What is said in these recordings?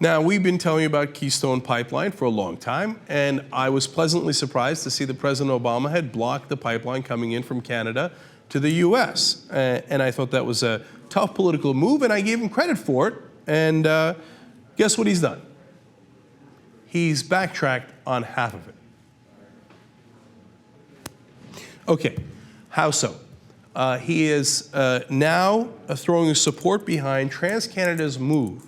Now, we've been telling you about Keystone Pipeline for a long time, and I was pleasantly surprised to see that President Obama had blocked the pipeline coming in from Canada to the U.S. And I thought that was a tough political move, and I gave him credit for it. And guess what he's done? He's backtracked on half of it. Okay, how so? He is now throwing his support behind TransCanada's move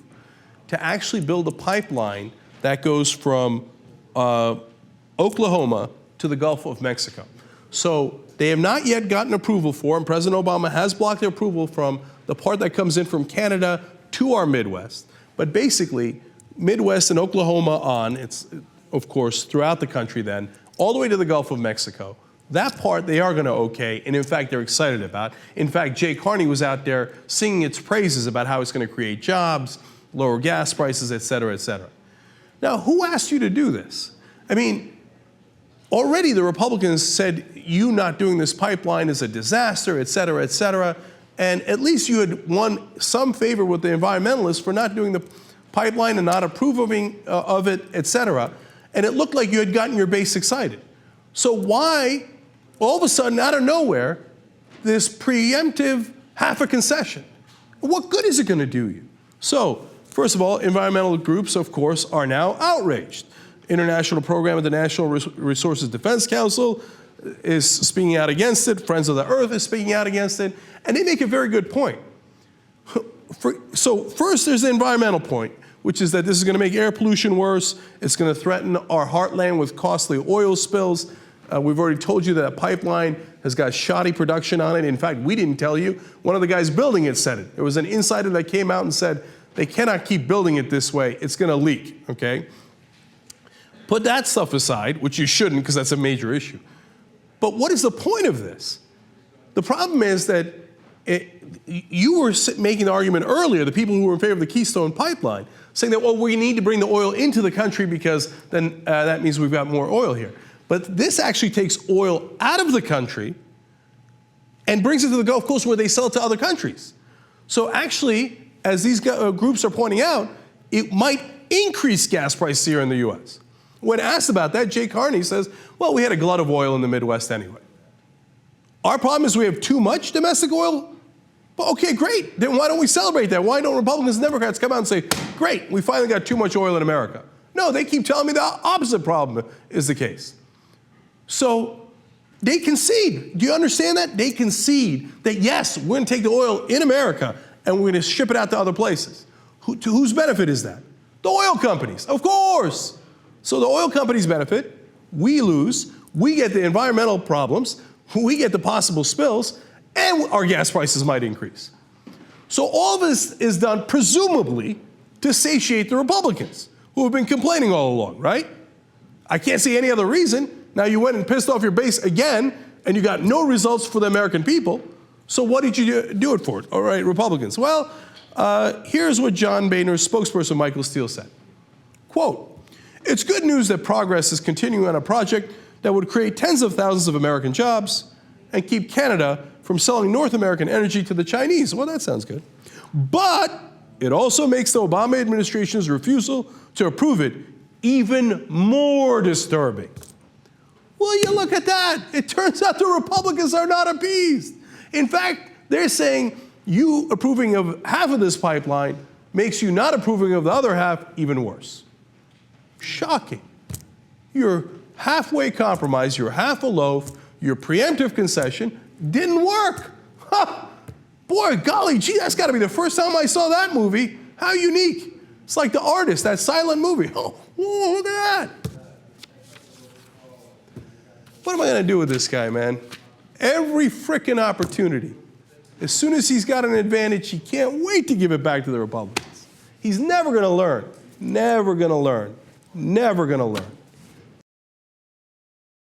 to actually build a pipeline that goes from Oklahoma to the Gulf of Mexico. So they have not yet gotten approval for, and President Obama has blocked their approval from the part that comes in from Canada to our Midwest. But basically, Midwest and Oklahoma on, it's of course throughout the country then, all the way to the Gulf of Mexico. That part they are going to okay, and in fact they're excited about. In fact, Jay Carney was out there singing its praises about how it's going to create jobs, lower gas prices, et cetera, et cetera. Now, who asked you to do this? I mean, already the Republicans said you not doing this pipeline is a disaster, et cetera, et cetera. And at least you had won some favor with the environmentalists for not doing the pipeline and not approving of it, et cetera. And it looked like you had gotten your base excited. So why, all of a sudden, out of nowhere, this preemptive half a concession? What good is it going to do you? So, first of all, environmental groups, of course, are now outraged. International program of the National Resources Defense Council is speaking out against it. Friends of the Earth is speaking out against it. And they make a very good point. So first, there's the environmental point, which is that this is going to make air pollution worse. It's going to threaten our heartland with costly oil spills. We've already told you that a pipeline has got shoddy production on it. In fact, we didn't tell you. One of the guys building it said it. There was an insider that came out and said, they cannot keep building it this way. It's going to leak, okay? Put that stuff aside, which you shouldn't because that's a major issue. But what is the point of this? The problem is that you were making the argument earlier, the people who were in favor of the Keystone Pipeline, saying that, well, we need to bring the oil into the country because then that means we've got more oil here. But this actually takes oil out of the country and brings it to the Gulf Coast where they sell it to other countries. So actually, as these groups are pointing out, it might increase gas prices here in the U.S. When asked about that, Jay Carney says, well, we had a glut of oil in the Midwest anyway. Our problem is we have too much domestic oil? Well, okay, great. Then why don't we celebrate that? Why don't Republicans and Democrats come out and say, great, we finally got too much oil in America? No, they keep telling me the opposite problem is the case. So they concede. Do you understand that? They concede that, yes, we're going to take the oil in America and we're going to ship it out to other places. To whose benefit is that? The oil companies, of course. So the oil companies benefit, we lose, we get the environmental problems, we get the possible spills, and our gas prices might increase. So all of this is done presumably to satiate the Republicans, who have been complaining all along, right? I can't see any other reason. Now you went and pissed off your base again, and you got no results for the American people. So what did you do it for? All right, Republicans. Well, here's what John Boehner's spokesperson, Michael Steele, said. Quote, it's good news that progress is continuing on a project that would create tens of thousands of American jobs and keep Canada from selling North American energy to the Chinese. Well, that sounds good. But it also makes the Obama administration's refusal to approve it even more disturbing. Well, you look at that. It turns out the Republicans are not appeased. In fact, they're saying you approving of half of this pipeline makes you not approving of the other half even worse. Shocking. Your halfway compromise, your half a loaf, your preemptive concession didn't work. Huh. Boy, golly gee, that's got to be the first time I saw that movie. How unique. It's like The Artist, that silent movie. Oh, look at that. What am I going to do with this guy, man? Every frickin' opportunity. As soon as he's got an advantage, he can't wait to give it back to the Republicans. He's never going to learn. Never going to learn. Never going to learn.